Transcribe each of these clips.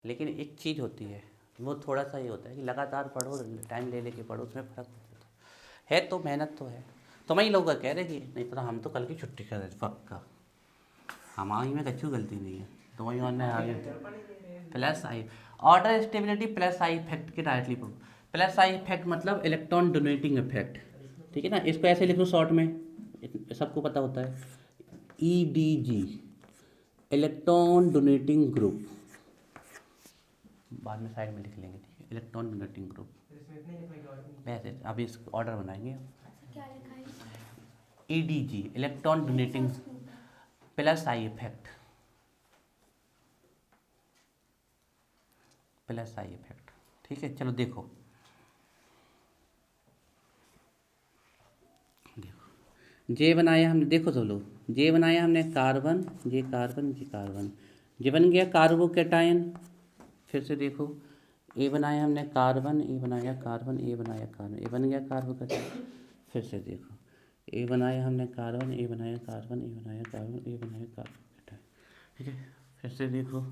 लेकिन एक चीज़ होती है, वो थोड़ा सा ये होता है कि लगातार पढ़ो, टाइम ले लेके पढ़ो, उसमें फ़र्क पड़ता है। तो मेहनत तो है। तो मैं ही लोग कह रहे कि नहीं पता, हम तो कल की छुट्टी कर रहे पक्का, हमारी में कच्चू गलती नहीं है। तो वही और आगे plus I order stability plus I effect के directly proof. Plus I effect मतलब इलेक्ट्रॉन डोनेटिंग इफेक्ट, ठीक है ना। इसको ऐसे लिख लो शॉर्ट में, सबको पता होता है, EDG, इलेक्ट्रॉन डोनेटिंग ग्रुप। बाद में साइड में लिख लेंगे, ठीक है, इलेक्ट्रॉन डोनेटिंग ग्रुप। वैसे अभी इस ऑर्डर बनाएंगे। EDG, electron donating plus I effect, plus I effect, ठीक है। चलो देखो, जे बनाया हमने, देखो तो लो, जे बनाया हमने कार्बन, ये कार्बन, ये कार्बन, ये बन गया कार्बोकेटायन। फिर से देखो, ए बनाया हमने कार्बन, ए बनाया कार्बन, ए बनाया कार्बन, ए बन गया कार्बोकेटायन। फिर से देखो, ए बनाया हमने कार्बन, ए बनाया कार्बन, ए बनाया कार्बन, ए बनाया कार्बोकेटायन, ठीक है। फिर से देखो,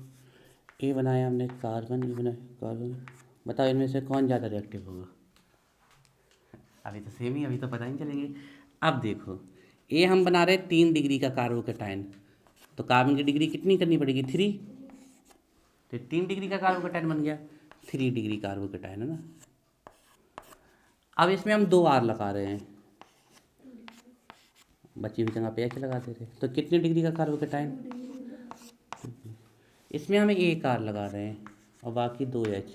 ए बनाया हमने कार्बन, ए बनाया कार्बन। बताओ इनमें से कौन ज़्यादा रिएक्टिव होगा? अभी तो सेम ही, अभी तो पता ही चलेंगे। अब देखो, ए हम बना रहे 3 डिग्री का कार्बोकेटायन, तो कार्बन की डिग्री कितनी करनी पड़ेगी? 3। तो 3 डिग्री का कार्बोकेटायन बन गया, 3 डिग्री कार्बोकेटायन, है ना। अब इसमें हम 2 R लगा रहे हैं, बची हुई जगह पे H लगा दे रहे हैं, तो कितने डिग्री का कार्बोकेटायन? इसमें हम 1 R लगा रहे हैं और बाकी 2 H।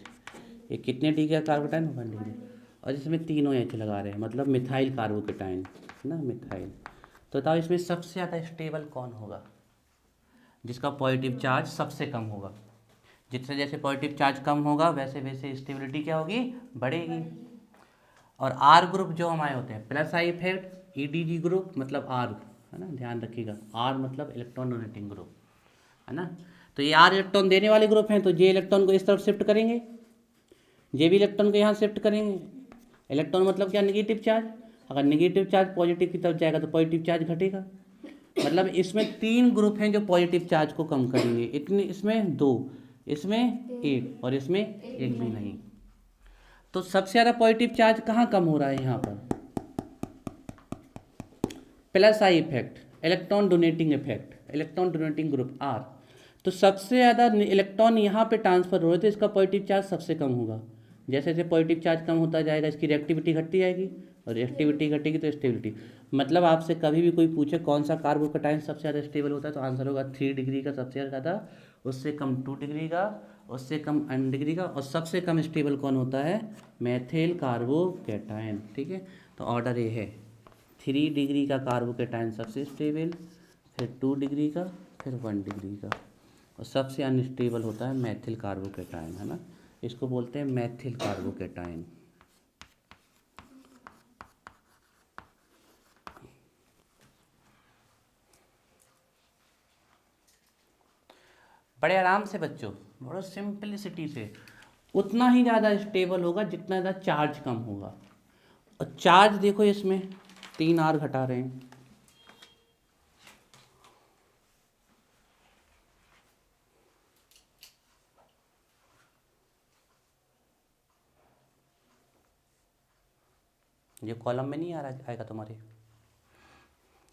ये कितने डिग्री का कार्बोकेटायन? 1 डिग्री। और इसमें तीनों H लगा रहे हैं, मतलब मिथाइल कार्बोकेटायन, है ना, मिथाइल। तो बताओ इसमें सबसे ज़्यादा स्टेबल कौन होगा? जिसका पॉजिटिव चार्ज सबसे कम होगा। जितने जैसे पॉजिटिव चार्ज कम होगा वैसे वैसे स्टेबिलिटी क्या होगी? बढ़ेगी। और आर ग्रुप जो हमारे होते हैं, plus I effect, EDG group मतलब आर, है ना, ध्यान रखिएगा, आर मतलब इलेक्ट्रॉन डोनेटिंग ग्रुप, है ना। तो ये आर इलेक्ट्रॉन देने वाले ग्रुप हैं, तो जे इलेक्ट्रॉन को इस तरफ शिफ्ट करेंगे, जे भी इलेक्ट्रॉन को यहाँ शिफ्ट करेंगे। इलेक्ट्रॉन मतलब क्या? Negative charge. अगर नेगेटिव चार्ज पॉजिटिव की तरफ जाएगा तो पॉजिटिव चार्ज घटेगा। मतलब इसमें 3 ग्रुप हैं जो पॉजिटिव चार्ज को कम करेंगे। इतने, इसमें 2, इसमें 1 और इसमें 1 भी नहीं। तो सबसे ज़्यादा पॉजिटिव चार्ज कहाँ कम हो रहा है? यहाँ पर plus I effect, electron donating effect, electron donating group R. तो सबसे ज़्यादा इलेक्ट्रॉन यहाँ पे ट्रांसफर हो रहे थे, इसका पॉजिटिव चार्ज सबसे कम होगा। जैसे जैसे पॉजिटिव चार्ज कम होता जाएगा इसकी रिएक्टिविटी घटती जाएगी, और रिएक्टिविटी घटेगी तो स्टेबिलिटी। मतलब आपसे कभी भी कोई पूछे कौन सा कार्बोकेटायन सबसे ज़्यादा स्टेबल होता है, तो आंसर होगा 3 डिग्री का सबसे ज़्यादा, उससे कम 2 डिग्री का, उससे कम 1 डिग्री का, और सबसे कम स्टेबल कौन होता है? मेथिल कार्बोकेटायन, ठीक है। तो ऑर्डर ये है, 3 डिग्री का कार्बोकेटायन सबसे स्टेबल, फिर 2 डिग्री का, फिर 1 डिग्री का, और सबसे अनस्टेबल होता है मेथिल कार्बोकेटायन, है ना। इसको बोलते हैं मेथिल कार्बोकेटायन। बड़े आराम से बच्चों, बड़ो सिंपलिसिटी से, उतना ही ज़्यादा स्टेबल होगा जितना ज़्यादा चार्ज कम होगा। और चार्ज देखो इसमें 3 R घटा रहे हैं, ये कॉलम में नहीं आ रहा आएगा तुम्हारे,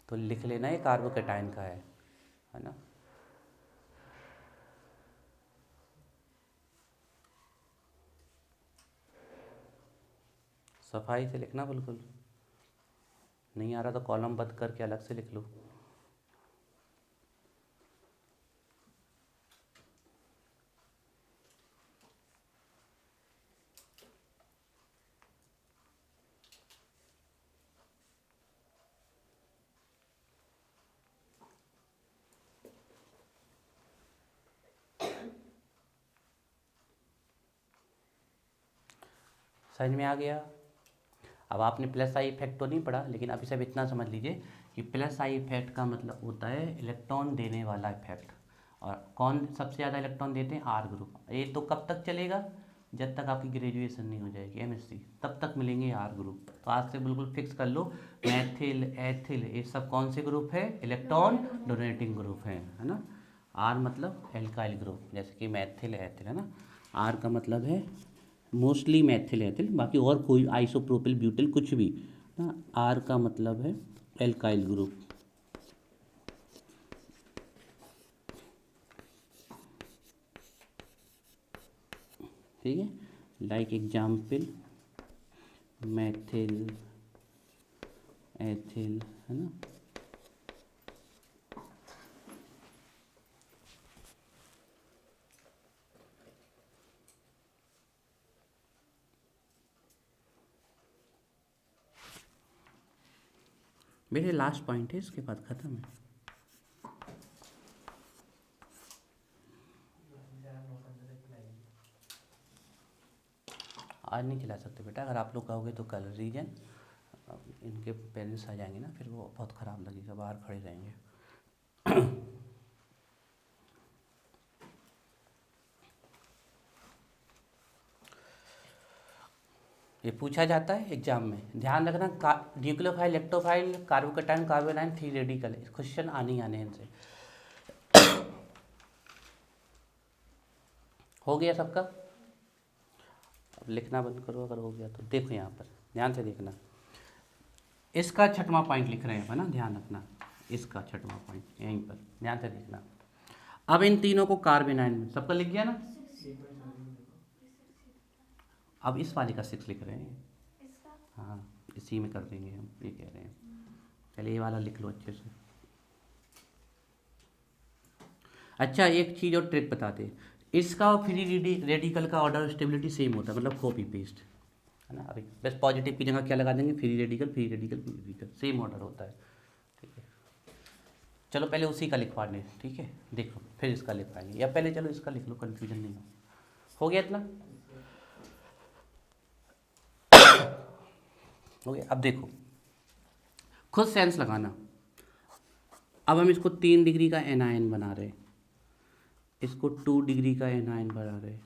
तो लिख लेना ये कार्बोकेटायन का है ना। सफाई से लिखना, बिल्कुल नहीं आ रहा तो कॉलम बंद करके अलग से लिख लो। समझ में आ गया? अब आपने प्लस आई इफेक्ट तो नहीं पढ़ा, लेकिन अभी सब इतना समझ लीजिए कि प्लस आई इफेक्ट का मतलब होता है इलेक्ट्रॉन देने वाला इफेक्ट। और कौन सबसे ज़्यादा इलेक्ट्रॉन देते हैं? R group. ये तो कब तक चलेगा? जब तक आपकी ग्रेजुएशन नहीं हो जाएगी, MSc, तब तक मिलेंगे आर ग्रुप। तो आज से बिल्कुल फिक्स कर लो, मैथिल, एथिल, ये सब कौन से ग्रुप है? इलेक्ट्रॉन डोनेटिंग ग्रुप है ना। आर मतलब एल्काइल ग्रुप, जैसे कि मैथिल एथिल है ना, आर का मतलब है मोस्टली मैथिल एथिल, बाकी और कोई आइसोप्रोपिल ब्यूटिल कुछ भी ना, आर का मतलब है एल्काइल ग्रुप। ठीक है, लाइक एग्जाम्पल मैथिल एथिल है ना, मेरे लास्ट पॉइंट है, इसके बाद ख़त्म है। आज नहीं खिला सकते बेटा, अगर आप लोग कहोगे तो कल रीजन, इनके पेरेंट्स आ जाएंगे ना, फिर वो बहुत ख़राब लगेगा, बाहर खड़े रहेंगे। ये पूछा जाता है एग्जाम में, ध्यान रखना, nucleophile, electrophile, carbocation, carbanion, free radical, question आने ही आने हैं इनसे। हो गया सबका? अब लिखना बंद करो अगर हो गया तो। देखो यहाँ पर ध्यान से देखना, इसका छठवां पॉइंट लिख रहे हैं, है ना, ध्यान रखना, इसका छठवां पॉइंट यहीं पर ध्यान से देखना। अब इन तीनों को कार्बोनाइन में सबका लिख गया ना, अब इस वाले का 6 लिख रहे हैं, हाँ इसी में कर देंगे हम, ये कह रहे हैं। पहले ये वाला लिख लो अच्छे से। अच्छा एक चीज़ और ट्रिक बताते, इसका और फ्री रेडिकल का ऑर्डर स्टेबिलिटी सेम होता है, मतलब कॉपी पेस्ट है ना। अभी बस पॉजिटिव की जगह क्या लगा देंगे, free radical, free radical, free radical, same order होता है। ठीक है, चलो पहले उसी का लिखवा लें, ठीक है, देखो फिर इसका लिख पाएंगे, या पहले चलो इसका लिख लो, कन्फ्यूजन नहीं हो गया इतना? हो गया। अब देखो खुद सेंस लगाना, अब हम इसको 3 डिग्री का एनायन बना रहे, इसको 2 डिग्री का एनायन बना रहे,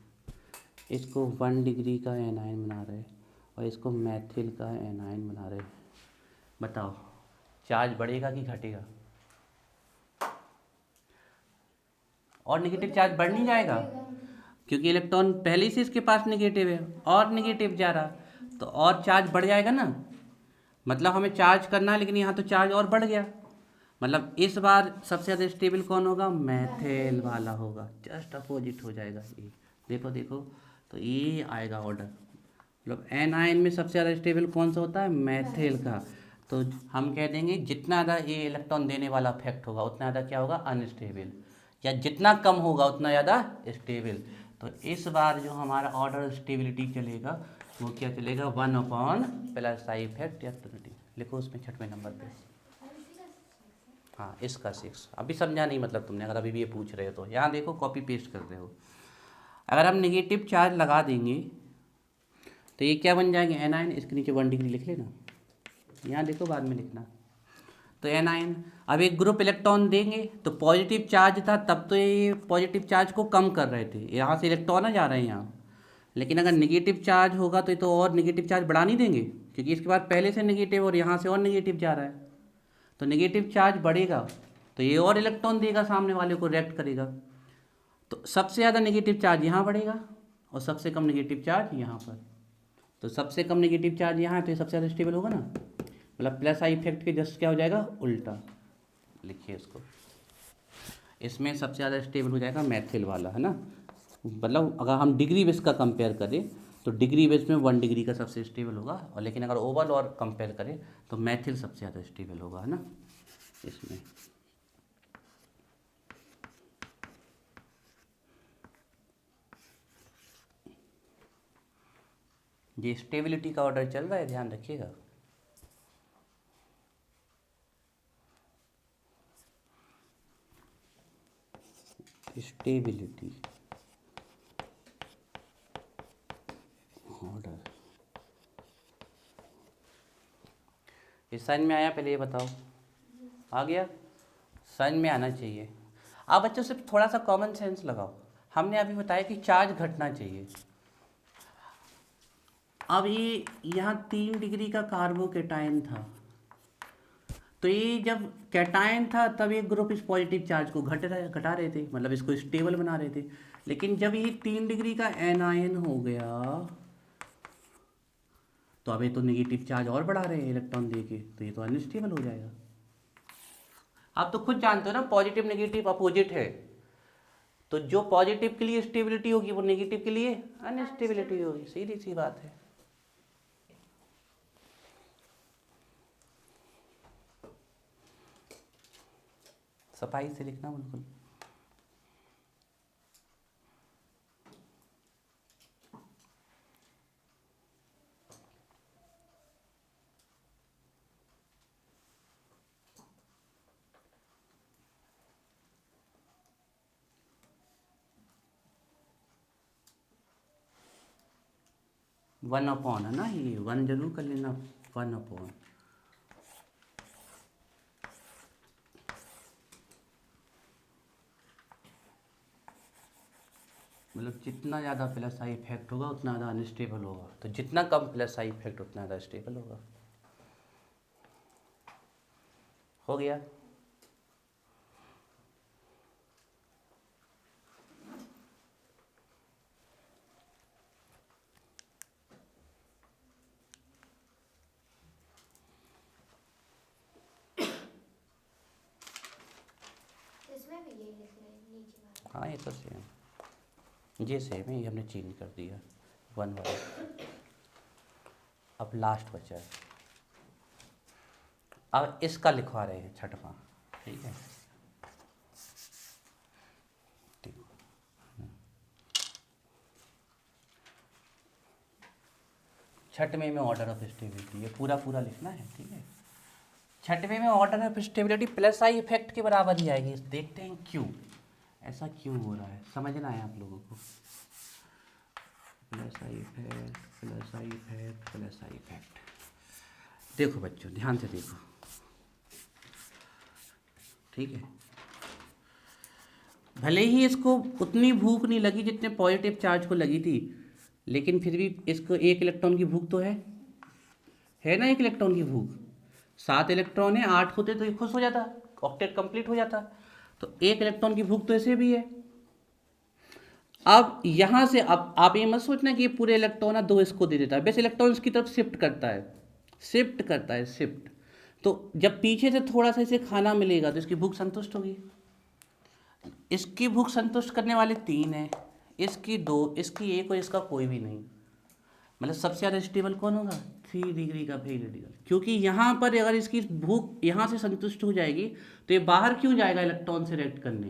इसको 1 डिग्री का एनायन बना रहे, और इसको मैथिल का एनायन बना रहे। बताओ चार्ज बढ़ेगा कि घटेगा? और नेगेटिव चार्ज बढ़ नहीं जाएगा, क्योंकि इलेक्ट्रॉन पहले से इसके पास नेगेटिव है और नेगेटिव जा रहा, तो और चार्ज बढ़ जाएगा ना। मतलब हमें चार्ज करना है, लेकिन यहाँ तो चार्ज और बढ़ गया, मतलब इस बार सबसे ज़्यादा स्टेबल कौन होगा, मैथिल वाला होगा, जस्ट अपोजिट हो जाएगा ये। देखो देखो, तो ये आएगा ऑर्डर, मतलब एनायन में सबसे ज़्यादा स्टेबल कौन सा होता है, मैथिल का। तो हम कह देंगे जितना ज़्यादा ये इलेक्ट्रॉन देने वाला इफेक्ट होगा उतना ज़्यादा क्या होगा, अनस्टेबल, या जितना कम होगा उतना ज़्यादा स्टेबल। तो इस बार जो हमारा ऑर्डर स्टेबिलिटी चलेगा वो क्या चलेगा, 1/+ इफेक्ट या ट्रिनिटी। लिखो उसमें 6वें नंबर पे, हाँ इसका 6। अभी समझा नहीं मतलब तुमने, अगर अभी भी ये पूछ रहे हो तो यहाँ देखो कॉपी पेस्ट कर रहे हो। अगर हम नेगेटिव चार्ज लगा देंगे तो ये क्या बन जाएंगे, एनायन, इसके नीचे 1 डिग्री लिख लेना, यहाँ देखो बाद में लिखना। तो एनायन, अब एक ग्रुप इलेक्ट्रॉन देंगे तो पॉजिटिव चार्ज था तब तो ये पॉजिटिव चार्ज को कम कर रहे थे, यहाँ से इलेक्ट्रॉन जा रहे हैं यहाँ, लेकिन अगर नेगेटिव चार्ज होगा तो ये तो और नेगेटिव चार्ज बढ़ा नहीं देंगे, क्योंकि इसके बाद पहले से नेगेटिव और यहाँ से और नेगेटिव जा रहा है, तो नेगेटिव चार्ज बढ़ेगा तो ये और इलेक्ट्रॉन देगा, सामने वाले को रिएक्ट करेगा। तो सबसे ज़्यादा नेगेटिव चार्ज यहाँ बढ़ेगा और सबसे कम नेगेटिव चार्ज यहाँ पर। तो सबसे कम नेगेटिव चार्ज यहाँ है तो ये सबसे ज़्यादा स्टेबल होगा ना, मतलब +I इफेक्ट के जस्ट क्या हो जाएगा, उल्टा। लिखिए इसको, इसमें सबसे ज़्यादा स्टेबल हो जाएगा मैथिल वाला, है ना। मतलब अगर हम डिग्री बेस का कंपेयर करें तो डिग्री बेस में 1 डिग्री का सबसे स्टेबल होगा, और लेकिन अगर ओवरऑल और कंपेयर करें तो मैथिल सबसे ज़्यादा स्टेबल होगा, है ना। इसमें ये स्टेबिलिटी का ऑर्डर चल रहा है, ध्यान रखिएगा। स्टेबिलिटी ऑर्डर, इस साइन में आया, पहले ये बताओ आ गया, साइन में आना चाहिए। आप बच्चों से थोड़ा सा कॉमन सेंस लगाओ, हमने अभी बताया कि चार्ज घटना चाहिए। अब ये यहाँ 3 डिग्री का कार्बोकेटाइन था, तो तो ये जब कैटायन था तब एक ग्रुप इस पॉजिटिव चार्ज को घटा रहे थे, मतलब इसको स्टेबल बना रहे थे। लेकिन जब ये 3 डिग्री का एनायन हो गया तो अब ये तो नेगेटिव चार्ज और बढ़ा रहे हैं इलेक्ट्रॉन दे के, तो ये तो अनस्टेबल हो जाएगा। आप तो खुद जानते हो ना, पॉजिटिव नेगेटिव अपोजिट है। तो जो पॉजिटिव के लिए स्टेबिलिटी होगी वो नेगेटिव के लिए अनस्टेबिलिटी होगी, सीधी सी बात है। सफाई से लिखना बिल्कुल। वन अपॉन है ना, ये वन जरूर कर लेना, 1 अपॉन। मतलब जितना ज़्यादा प्लस आई इफेक्ट होगा उतना ज़्यादा अनस्टेबल होगा, तो जितना कम प्लस आई इफेक्ट उतना ज़्यादा स्टेबल होगा। हो गया। इसमें भी यही लिख रहे हैं नीचे वाला। हाँ ये तो सेम, ये सेम है, ये हमने चेंज कर दिया 1 वाला। अब लास्ट बचा है, अब इसका लिखवा रहे हैं छठवां, ठीक है। छठवें में ऑर्डर ऑफ स्टेबिलिटी, ये पूरा पूरा लिखना है, ठीक है। छठवें में order of stability plus I effect के बराबर ही आएगी। देखते हैं क्यों ऐसा क्यों हो रहा है, समझना है आप लोगों को। Plus I effect, plus I effect, plus I effect. देखो बच्चों ध्यान से देखो, ठीक है। भले ही इसको उतनी भूख नहीं लगी जितने पॉजिटिव चार्ज को लगी थी, लेकिन फिर भी इसको 1 इलेक्ट्रॉन की भूख तो है ना, 1 इलेक्ट्रॉन की भूख। 7 इलेक्ट्रॉन है, 8 होते तो ये खुश हो जाता, ऑक्टेट कंप्लीट हो जाता। तो 1 इलेक्ट्रॉन की भूख तो ऐसे भी है। अब यहाँ से अब आप ये मत सोचना कि ये पूरे इलेक्ट्रॉन 2 इसको दे देता है, बस इलेक्ट्रॉन्स की तरफ शिफ्ट करता है, शिफ्ट। तो जब पीछे से थोड़ा सा इसे खाना मिलेगा तो इसकी भूख संतुष्ट होगी। इसकी भूख संतुष्ट करने वाले 3 हैं, इसकी 2, इसकी 1 और इसका कोई भी नहीं। मतलब सबसे ज़्यादा स्टेबल कौन होगा? 3 डिग्री का फ्री रेडिकल, क्योंकि यहाँ पर अगर इसकी भूख यहाँ से संतुष्ट हो जाएगी तो ये बाहर क्यों जाएगा इलेक्ट्रॉन से रिएक्ट करने।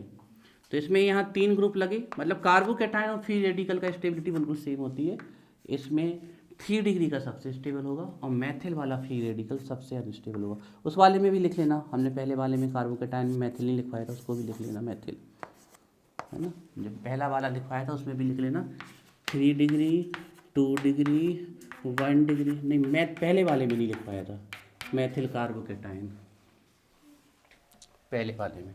तो इसमें यहाँ 3 ग्रुप लगे, मतलब कार्बोकैटायन और फ्री रेडिकल का स्टेबिलिटी बिल्कुल सेम होती है। इसमें 3 डिग्री का सबसे स्टेबल होगा और मैथिल वाला फ्री रेडिकल सबसे अनस्टेबल होगा। उस वाले में भी लिख लेना, हमने पहले वाले में कार्बोकैटायन में मैथिल नहीं लिखवाया था, उसको भी लिख लेना मैथिल, है ना। जब पहला वाला लिखवाया था उसमें भी लिख लेना 3 डिग्री, 2 डिग्री, 1 डिग्री। नहीं, मैं पहले वाले में नहीं लिखवाया था मैथिल कार्बोकैटायन, पहले वाले में।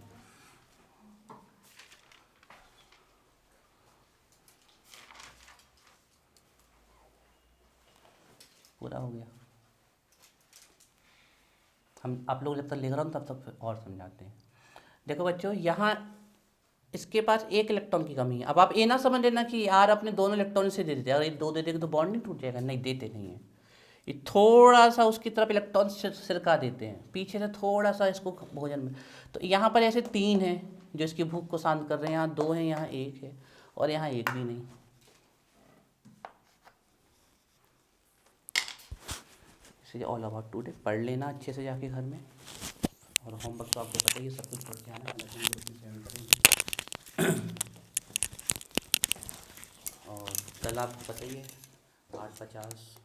पूरा हो गया। हम आप लोग जब तक लिख रहा हूँ तब तक और समझाते हैं। देखो बच्चों, यहाँ इसके पास 1 इलेक्ट्रॉन की कमी है। अब आप ये ना समझ लेना कि यार अपने दोनों इलेक्ट्रॉन से दे देते, अगर ये 2 दे देंगे तो बॉन्ड नहीं टूट जाएगा, नहीं देते नहीं है। ये थोड़ा सा उसकी तरफ इलेक्ट्रॉन सिरका देते हैं, पीछे से थोड़ा सा इसको भोजन में। तो यहाँ पर ऐसे 3 हैं जो इसकी भूख को शांत कर रहे हैं, यहाँ 2 हैं, यहाँ 1 है और यहाँ 1 भी नहीं। इसे ऑल अबाउट टुडे पढ़ लेना अच्छे से जाके घर में, और होमवर्क तो आपको पता ही है, सब कुछ पढ़ के आना। और कल आपको पता ही है 8:50